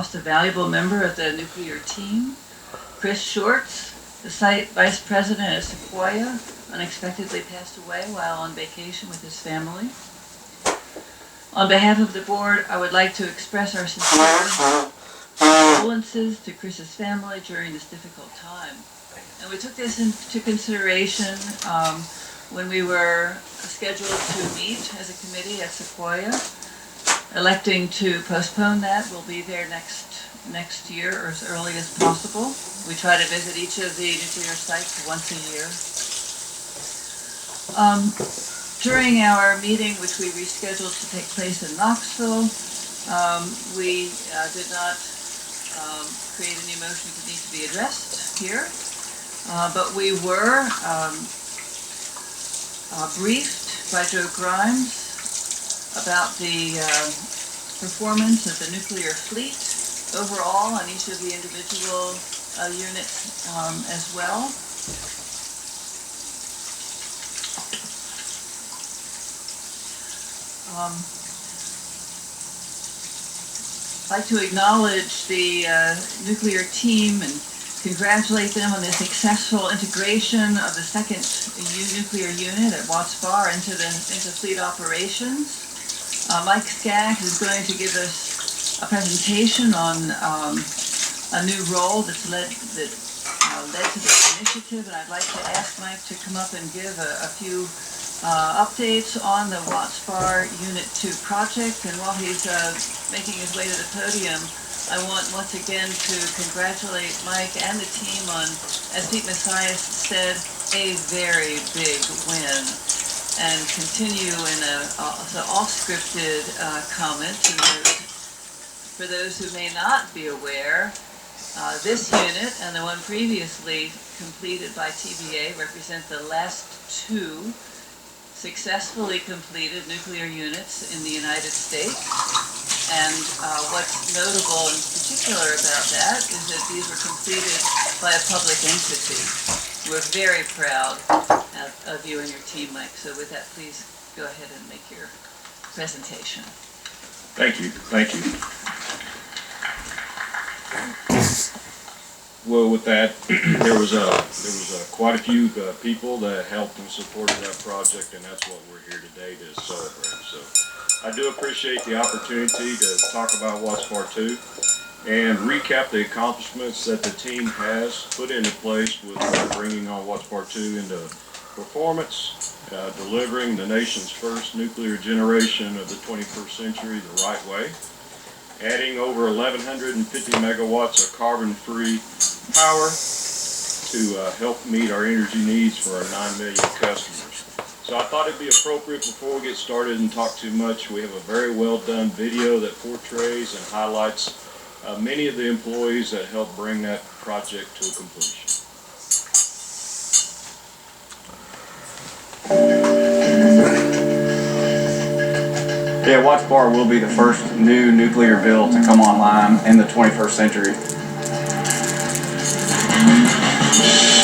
lost a valuable member of the nuclear team. Chris Shorts, the site vice president at Sequoia, unexpectedly passed away while on vacation with his family. On behalf of the board, I would like to express our sincere condolences to Chris's family during this difficult time. And we took this into consideration when we were scheduled to meet as a committee at Sequoia. Electing to postpone that, we'll be there next year or as early as possible. We try to visit each of the nuclear sites once a year. During our meeting, which we rescheduled to take place in Knoxville, we did not create any motions that need to be addressed here, but we were briefed by Joe Grimes about the performance of the nuclear fleet overall on each of the individual units as well. I'd like to acknowledge the nuclear team and congratulate them on the successful integration of the second nuclear unit at Watts Bar into fleet operations. Mike Skaggs is going to give us a presentation on a new role that's led to this initiative, and I'd like to ask Mike to come up and give a few updates on the Watts Bar Unit 2 project. And while he's making his way to the podium, I want once again to congratulate Mike and the team on, as Pete Messias said, a very big win. And continue in an off-scripted comment to note, for those who may not be aware, this unit and the one previously completed by TVA represent the last two successfully completed nuclear units in the United States. And what's notable in particular about that is that these were completed by a public entity. We're very proud of you and your team, Mike. So with that, please go ahead and make your presentation. Thank you. Thank you. Well, with that, there was quite a few people that helped and supported that project, and that's what we're here today to celebrate. So I do appreciate the opportunity to talk about Watts Bar 2 and recap the accomplishments that the team has put into place with bringing on Watts Bar 2 into performance, delivering the nation's first nuclear generation of the 21st century the right way, adding over 1,150 megawatts of carbon-free power to help meet our energy needs for our 9 million customers. So I thought it'd be appropriate before we get started and talk too much. We have a very well done video that portrays and highlights many of the employees that helped bring that project to a completion. Yeah, Watts Bar will be the first new nuclear build to come online in the 21st century.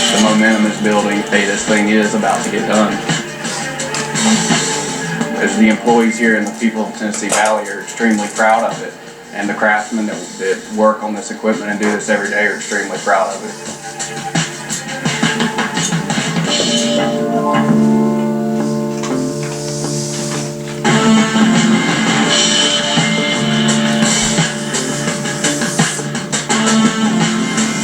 The momentum is building. Hey, this thing is about to get done. As the employees here and the people of Tennessee Valley are extremely proud of it. And the craftsmen that work on this equipment and do this every day are extremely proud of it.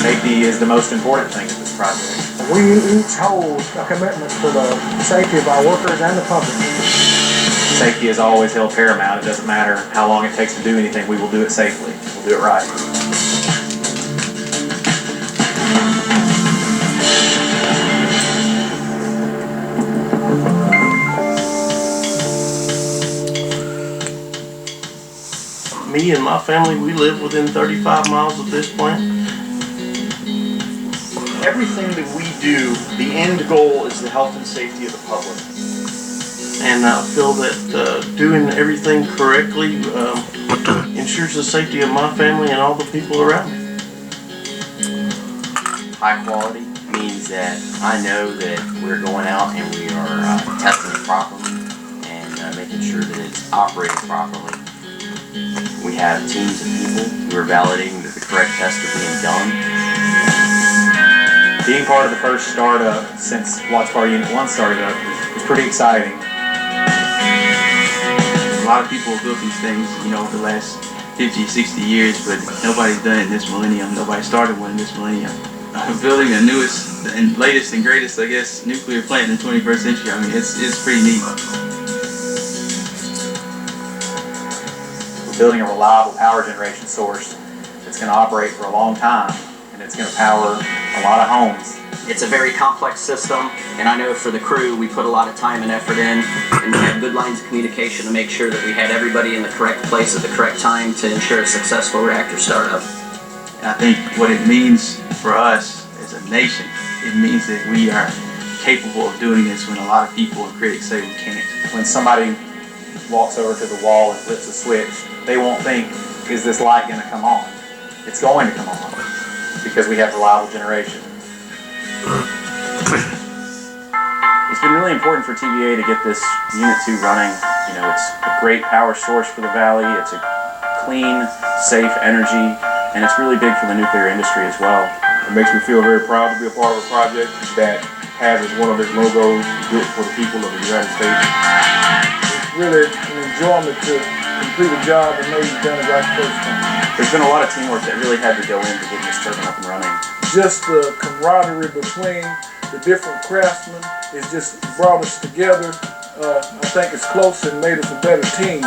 Safety is the most important thing in this project. We each hold a commitment to the safety of our workers and the public. Safety is always held paramount. It doesn't matter how long it takes to do anything, we will do it safely. We'll do it right. Me and my family, we live within 35 miles of this plant. Everything that we do, the end goal is the health and safety of the public. And I feel that doing everything correctly ensures the safety of my family and all the people around me. High quality means that I know that we're going out and we are testing it properly and making sure that it's operating properly. We we have teams of people who are validating that the correct tests are being done. Being part of the first startup since Watts Bar Unit 1 started up was pretty exciting. A lot of people have built these things, you know, over the last 50, 60 years, but nobody's done it in this millennium. Nobody started one in this millennium. Building the newest and latest and greatest, I guess, nuclear plant in the 21st century, I mean, it's pretty neat. We're building a reliable power generation source that's going to operate for a long time, and it's going to power a lot of homes. It's a very complex system, and I know for the crew, we put a lot of time and effort in, and we had good lines of communication to make sure that we had everybody in the correct place at the correct time to ensure a successful reactor startup. And I think what it means for us as a nation, it means that we are capable of doing this when a lot of people and critics say we can't. When somebody walks over to the wall and flips a switch, they won't think, is this light going to come on? It's going to come on because we have reliable generation. It's been really important for TVA to get this Unit 2 running. You know, it's a great power source for the Valley. It's a clean, safe energy, and it's really big for the nuclear industry as well. It makes me feel very proud to be a part of a project that has as one of its logos built for the people of the United States. It's really an enjoyment to complete a job and know you've done it right the first time. There's been a lot of teamwork that really had to go into getting this turbine up and running. Just the camaraderie between the different craftsmen has just brought us together. I think it's close and made us a better team.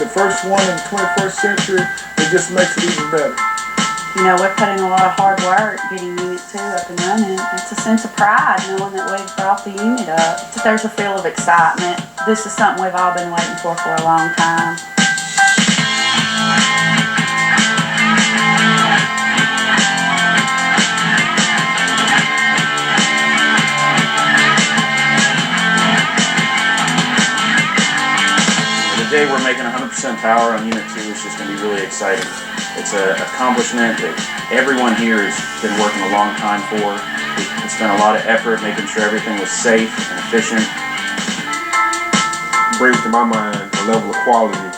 The first one in the 21st century, it just makes it even better. You know, we're putting a lot of hard work getting Unit 2 up and running. It's a sense of pride knowing that we've brought the unit up. There's a feel of excitement. This is something we've all been waiting for a long time. The day we're making 100% power on Unit 2 is just going to be really exciting. It's an accomplishment that everyone here has been working a long time for. We spent a lot of effort making sure everything was safe and efficient. It brings to my mind a level of quality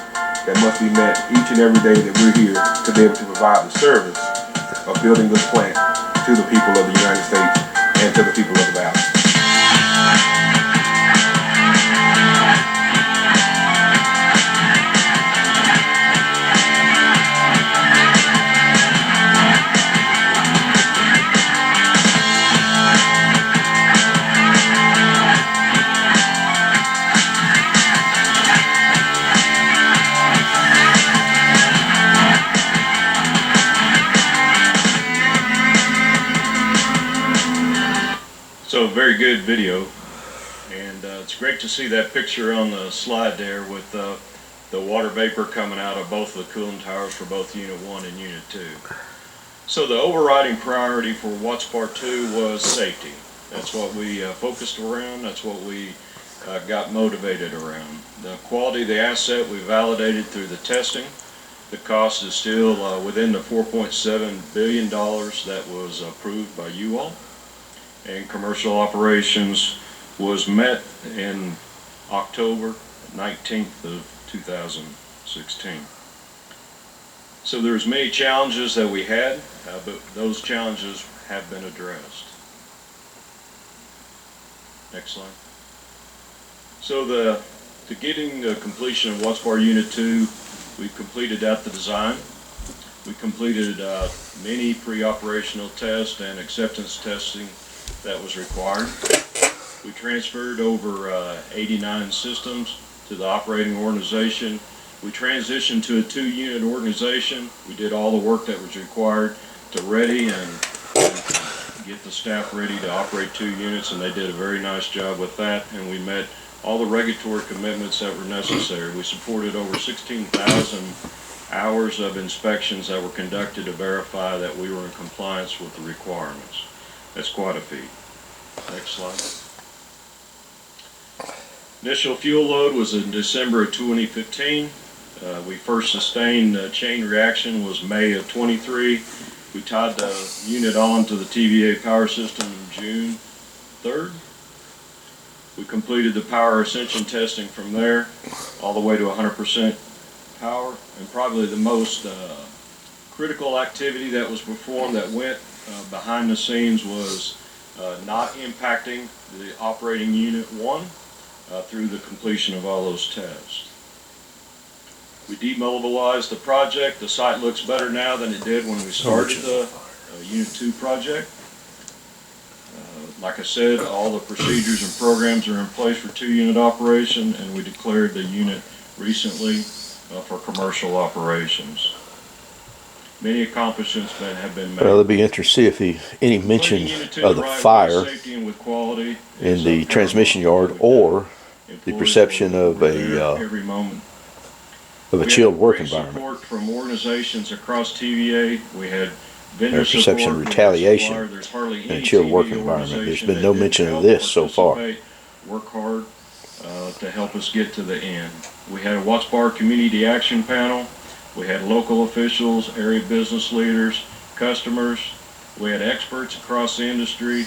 that must be met each and every day that we're here to be able to provide the service of building this plant to the people of the United States and to the people of the Valley. So very good video, and it's great to see that picture on the slide there with the water vapor coming out of both the cooling towers for both Unit 1 and Unit 2. So the overriding priority for Watts Bar 2 was safety. That's what we focused around, that's what we got motivated around. The quality of the asset we validated through the testing. The cost is still within the $4.7 billion that was approved by you all. And commercial operations was met in October 19th of 2016. So there's many challenges that we had, but those challenges have been addressed. Next slide. So to getting the completion of Watts Bar Unit 2, we completed out the design. We completed many pre-operational tests and acceptance testing that was required. We transferred over 89 systems to the operating organization. We transitioned to a 2-unit organization. We did all the work that was required to ready and get the staff ready to operate 2 units, and they did a very nice job with that, and we met all the regulatory commitments that were necessary. We supported over 16,000 hours of inspections that were conducted to verify that we were in compliance with the requirements. That's quite a feat. Next slide. Initial fuel load was in December of 2015. We first sustained chain reaction was May of 23. We tied the unit on to the TVA power system June 3rd. We completed the power ascension testing from there all the way to 100% power, and probably the most critical activity that was performed that went behind the scenes was not impacting the operating unit 1 through the completion of all those tests. We demobilized the project. The site looks better now than it did when we started the Unit 2 project. Like I said, all the procedures and programs are in place for 2-unit operation, and we declared the unit recently for commercial operations. Many accomplishments have been made. Well, it'd be interesting to see if any mention of the fire in the transmission yard or the perception of a chilled work environment. Support from organizations across TVA. We had vendor Their perception support of retaliation There's hardly in a any chilled work TVA environment. There's organization been no that mention didn't of help this so far. participate, work hard to help us get to the end. We had a Watts Bar Community Action Panel. We had local officials, area business leaders, customers. We had experts across the industry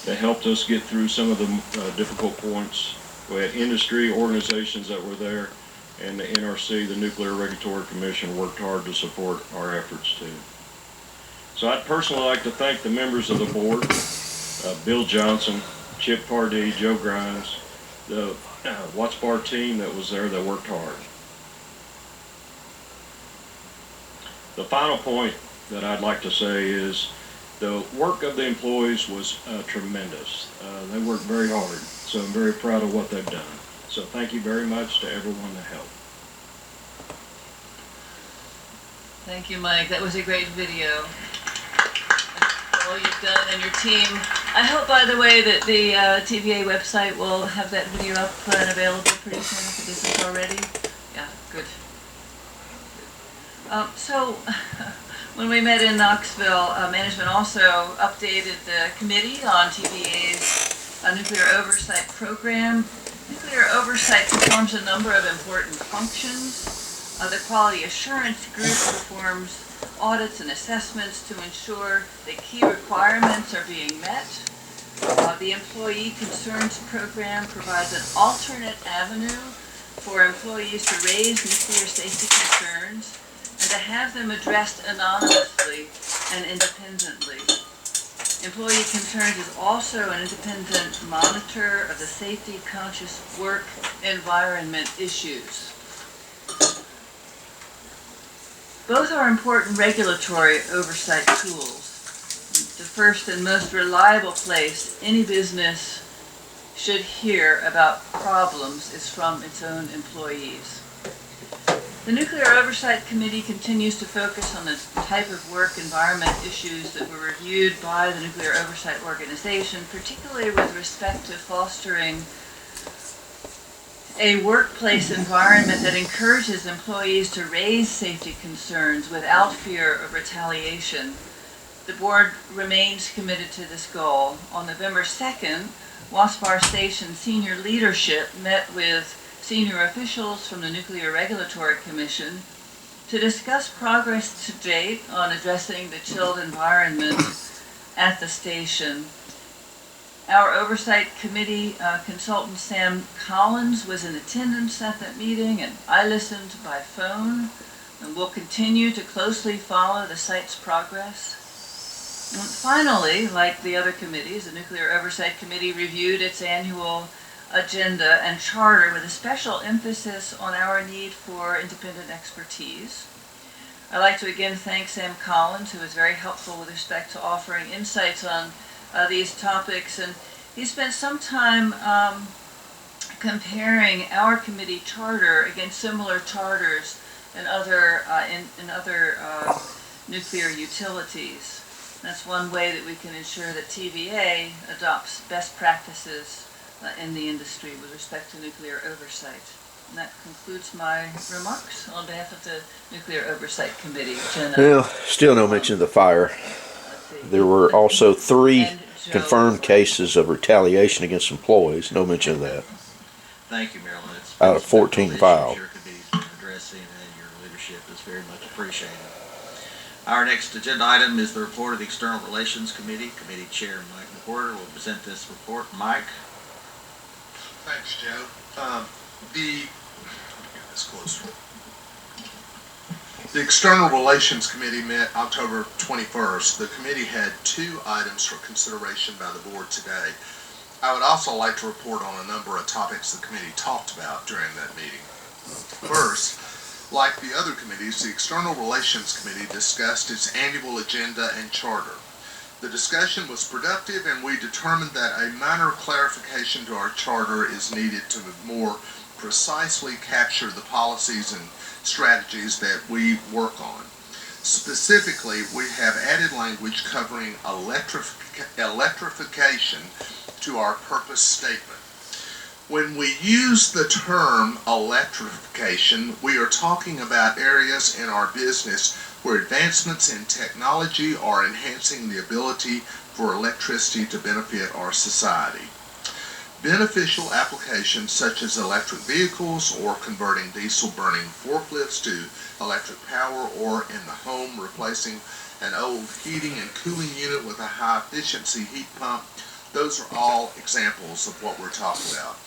that helped us get through some of the difficult points. We had industry organizations that were there, and the NRC, the Nuclear Regulatory Commission, worked hard to support our efforts too. So I'd personally like to thank the members of the board, Bill Johnson, Chip Pardee, Joe Grimes, the Watts Bar team that was there that worked hard. The final point that I'd like to say is the work of the employees was tremendous. They worked very hard, so I'm very proud of what they've done. So thank you very much to everyone that helped. Thank you, Mike. That was a great video. All you've done and your team. I hope, by the way, that the TVA website will have that video up and available pretty soon if it isn't already. Yeah, good. So, when we met in Knoxville, management also updated the committee on TVA's nuclear oversight program. Nuclear oversight performs a number of important functions. The quality assurance group performs audits and assessments to ensure that key requirements are being met. The Employee Concerns Program provides an alternate avenue for employees to raise nuclear safety concerns and to have them addressed anonymously and independently. Employee Concerns is also an independent monitor of the safety-conscious work environment issues. Both are important regulatory oversight tools. The first and most reliable place any business should hear about problems is from its own employees. The Nuclear Oversight Committee continues to focus on the type of work environment issues that were reviewed by the Nuclear Oversight Organization, particularly with respect to fostering a workplace environment that encourages employees to raise safety concerns without fear of retaliation. The board remains committed to this goal. On November 2nd, Watts Bar Station senior leadership met with senior officials from the Nuclear Regulatory Commission to discuss progress to date on addressing the chilled environment at the station. Our Oversight Committee consultant Sam Collins was in attendance at that meeting, and I listened by phone, and will continue to closely follow the site's progress. And finally, like the other committees, the Nuclear Oversight Committee reviewed its annual agenda and charter with a special emphasis on our need for independent expertise. I'd like to again thank Sam Collins, who was very helpful with respect to offering insights on these topics, and he spent some time comparing our committee charter against similar charters in other nuclear utilities. That's one way that we can ensure that TVA adopts best practices in the industry with respect to nuclear oversight. And that concludes my remarks on behalf of the Nuclear Oversight Committee. Jenna. Well, still no mention of the fire. There were also 3 confirmed cases of retaliation against employees. No mention of that. Thank you, Marilyn. It's out of 14 filed. Your committee's been addressing, and your leadership is very much appreciated. Our next agenda item is the report of the External Relations Committee. Committee Chair Mike McWhorter will present this report. Mike. Thanks, Joe. Let me get this closer. The External Relations Committee met October 21st. The committee had 2 items for consideration by the board today. I would also like to report on a number of topics the committee talked about during that meeting. First, like the other committees, the External Relations Committee discussed its annual agenda and charter. The discussion was productive, and we determined that a minor clarification to our charter is needed to more precisely capture the policies and strategies that we work on. Specifically, we have added language covering electrification to our purpose statement. When we use the term electrification, we are talking about areas in our business where advancements in technology are enhancing the ability for electricity to benefit our society. Beneficial applications such as electric vehicles or converting diesel-burning forklifts to electric power, or in the home replacing an old heating and cooling unit with a high-efficiency heat pump, those are all examples of what we're talking about.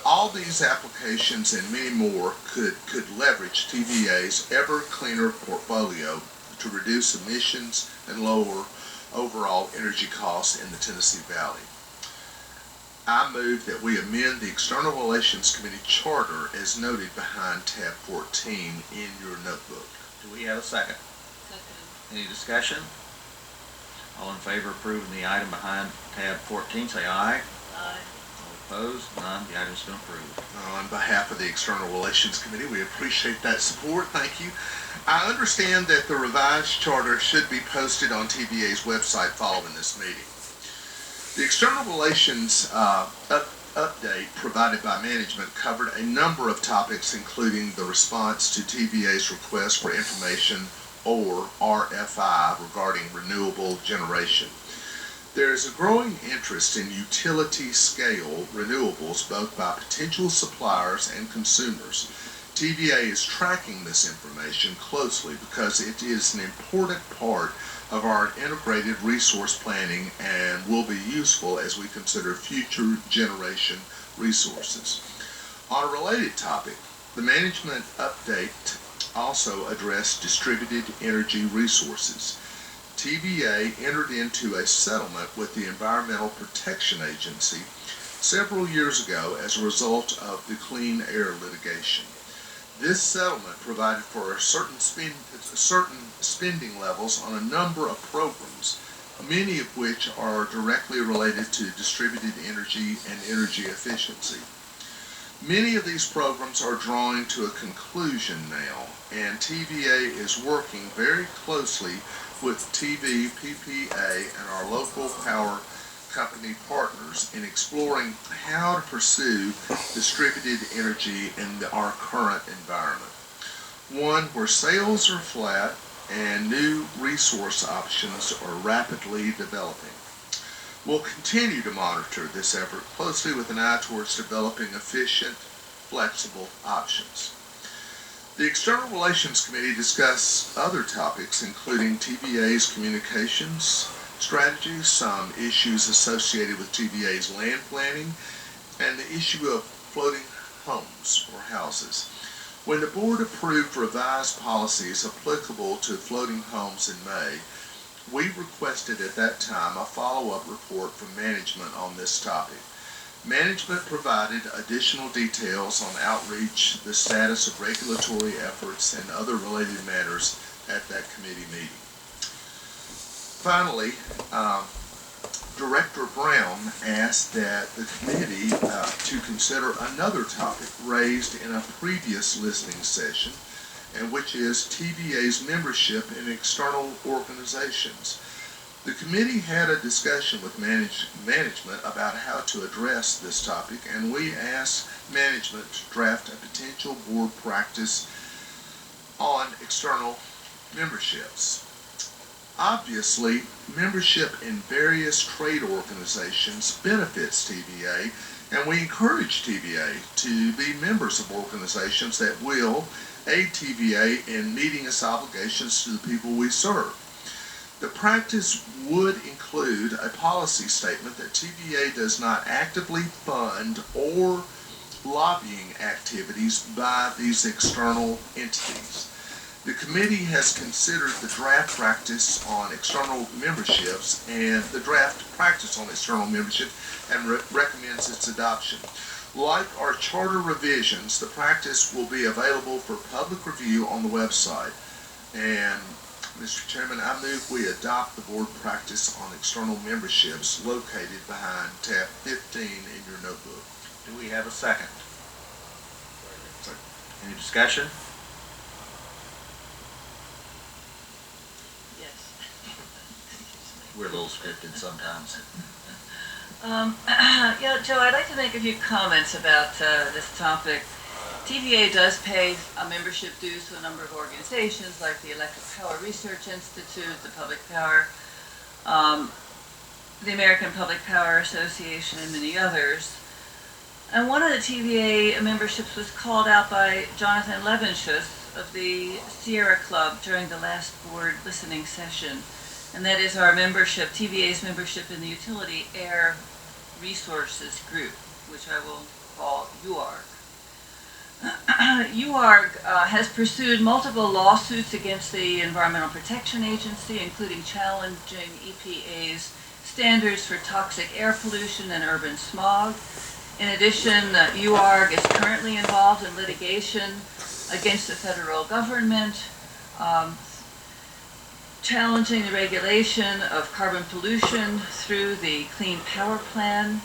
All these applications and many more could leverage TVA's ever cleaner portfolio to reduce emissions and lower overall energy costs in the Tennessee Valley. I move that we amend the External Relations Committee charter as noted behind tab 14 in your notebook. Do we have a second? Second. Any discussion? All in favor of approving the item behind tab 14, say aye. Aye. All opposed? None. The item's been approved. On behalf of the External Relations Committee, we appreciate that support. Thank you. I understand that the revised charter should be posted on TVA's website following this meeting. The External Relations update provided by management covered a number of topics, including the response to TVA's request for information, or RFI, regarding renewable generation. There is a growing interest in utility-scale renewables both by potential suppliers and consumers. TVA is tracking this information closely because it is an important part of our integrated resource planning and will be useful as we consider future generation resources. On a related topic, the management update also addressed distributed energy resources. TVA entered into a settlement with the Environmental Protection Agency several years ago as a result of the Clean Air litigation. This settlement provided for certain spending levels on a number of programs, many of which are directly related to distributed energy and energy efficiency. Many of these programs are drawing to a conclusion now, and TVA is working very closely with TV, PPA, and our local power company partners in exploring how to pursue distributed energy in our current environment. One where sales are flat and new resource options are rapidly developing. We'll continue to monitor this effort closely with an eye towards developing efficient, flexible options. The External Relations Committee discussed other topics, including TVA's communications strategies, some issues associated with TVA's land planning, and the issue of floating homes or houses. When the board approved revised policies applicable to floating homes in May, we requested at that time a follow-up report from management on this topic. Management provided additional details on outreach, the status of regulatory efforts, and other related matters at that committee meeting. Finally, Director Brown asked that the committee to consider another topic raised in a previous listening session, and which is TVA's membership in external organizations. The committee had a discussion with management about how to address this topic, and we asked management to draft a potential board practice on external memberships. Obviously, membership in various trade organizations benefits TVA, and we encourage TVA to be members of organizations that will aid TVA in meeting its obligations to the people we serve. The practice would include a policy statement that TVA does not actively fund or lobbying activities by these external entities. The committee has considered the draft practice on external memberships and the draft practice on external membership and recommends its adoption. Like our charter revisions, the practice will be available for public review on the website. And Mr. Chairman, I move we adopt the board practice on external memberships located behind tab 15 in your notebook. Do we have a second? Any discussion? We're a little scripted sometimes. Joe, I'd like to make a few comments about this topic. TVA does pay a membership dues to a number of organizations like the Electric Power Research Institute, the Public Power, the American Public Power Association, and many others. And one of the TVA memberships was called out by Jonathan Levenshus of the Sierra Club during the last board listening session. And that is our membership, TVA's membership in the Utility Air Resources Group, which I will call UARG. UARG has pursued multiple lawsuits against the Environmental Protection Agency, including challenging EPA's standards for toxic air pollution and urban smog. In addition, UARG is currently involved in litigation against the federal government, challenging the regulation of carbon pollution through the Clean Power Plan.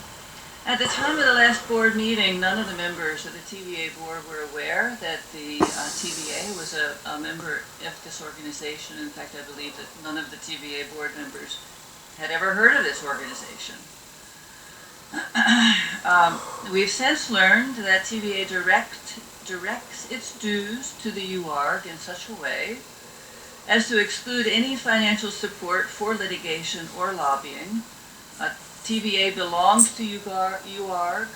At the time of the last board meeting, none of the members of the TVA board were aware that the TVA was a member of this organization. In fact, I believe that none of the TVA board members had ever heard of this organization. We've since learned that TVA directs its dues to the UARG in such a way as to exclude any financial support for litigation or lobbying. TVA belongs to UARG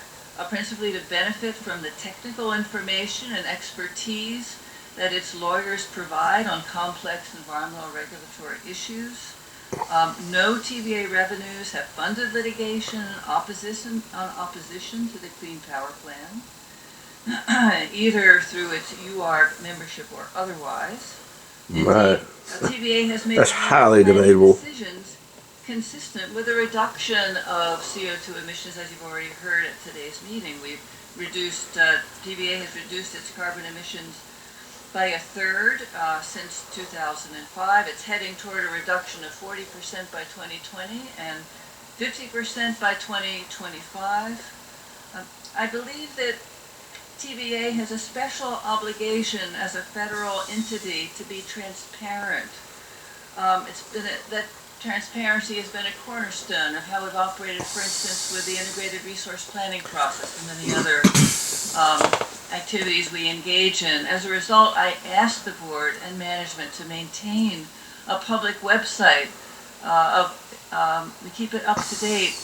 principally to benefit from the technical information and expertise that its lawyers provide on complex environmental regulatory issues. No TVA revenues have funded litigation in opposition to the Clean Power Plan, either through its UARG membership or otherwise. Right. TVA has made That's highly debatable. Decisions consistent with a reduction of CO2 emissions, as you've already heard at today's meeting. We've reduced, TVA has reduced its carbon emissions by a third since 2005. It's heading toward a reduction of 40% by 2020 and 50% by 2025. I believe that TVA has a special obligation as a federal entity to be transparent. That transparency has been a cornerstone of how we've operated, for instance, with the integrated resource planning process and many other activities we engage in. As a result, I asked the board and management to maintain a public website we keep it up to date,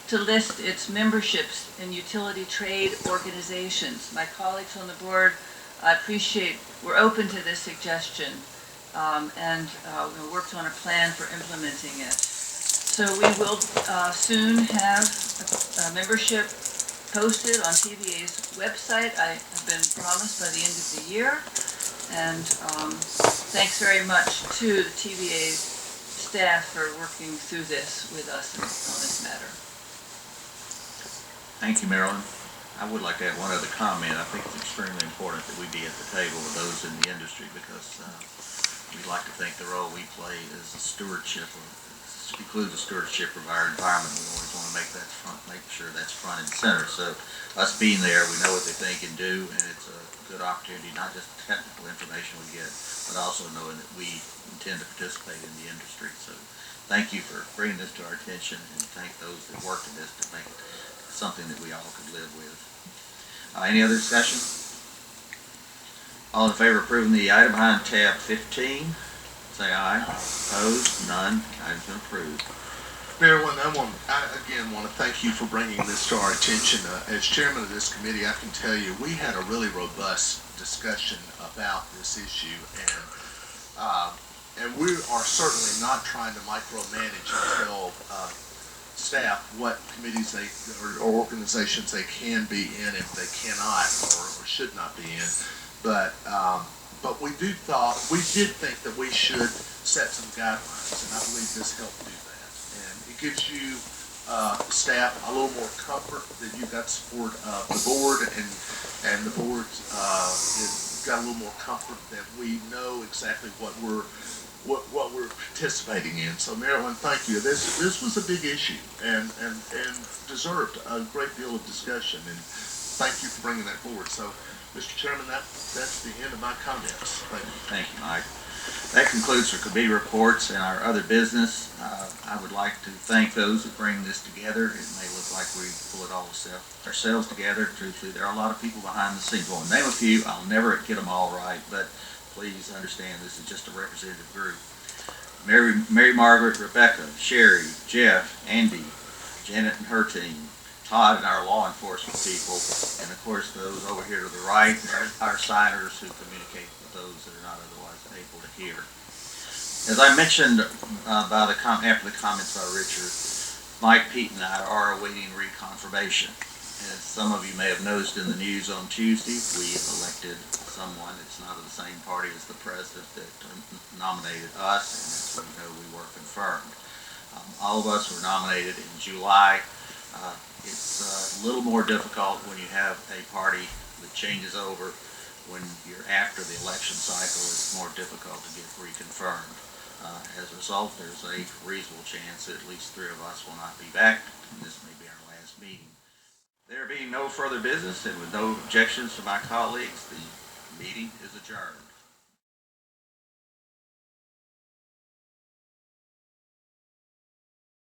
to list its memberships in utility trade organizations. My colleagues on the board, I appreciate, were open to this suggestion and we worked on a plan for implementing it. So we will soon have a membership posted on TVA's website. I have been promised by the end of the year. And thanks very much to the TVA's staff for working through this with us on this matter. Thank you, Marilyn. I would like to add one other comment. I think it's extremely important that we be at the table with those in the industry because we like to think the role we play is a stewardship, includes the stewardship of our environment. We always want to make sure that's front and center. So us being there, we know what they think and do, and it's a good opportunity, not just the technical information we get, but also knowing that we intend to participate in the industry. So thank you for bringing this to our attention, and thank those that worked in this to make it something that we all could live with. Any other discussion? All in favor of approving the item behind tab 15, say aye. Opposed? None. Item's been approved. Marilyn, I again want to thank you for bringing this to our attention. As chairman of this committee, I can tell you we had a really robust discussion about this issue, and we are certainly not trying to micromanage and tell staff what committees or organizations they can be in if they cannot or should not be in. But but we did think that we should set some guidelines, and I believe this helped do that. And it gives you staff a little more comfort that you've got support of the board, and the board got a little more comfort that we know exactly what we're participating in. So Marilyn, thank you. This was a big issue and deserved a great deal of discussion, and thank you for bringing that forward. So, Mr. Chairman, that's the end of my comments. Thank you. Thank you, Mike. That concludes our committee reports and our other business. I would like to thank those that bring this together. It may look like we pull it all ourselves together. Truthfully, there are a lot of people behind the scenes. Well, name a few. I'll never get them all right, but please understand this is just a representative group. Mary Margaret, Rebecca, Sherry, Jeff, Andy, Janet and her team, Todd and our law enforcement people, and of course those over here to the right, our signers who communicate with those that are not otherwise able to hear. As I mentioned after the comments by Richard, Mike, Pete, and I are awaiting reconfirmation. As some of you may have noticed in the news on Tuesday, we elected someone. It's not of the same party as the president that nominated us, and as we know, we were confirmed. All of us were nominated in July. It's a little more difficult when you have a party that changes over. When you're after the election cycle, it's more difficult to get reconfirmed. As a result, there's a reasonable chance that at least 3 of us will not be back, and this may be our last meeting. There being no further business and with no objections from my colleagues, the meeting is adjourned.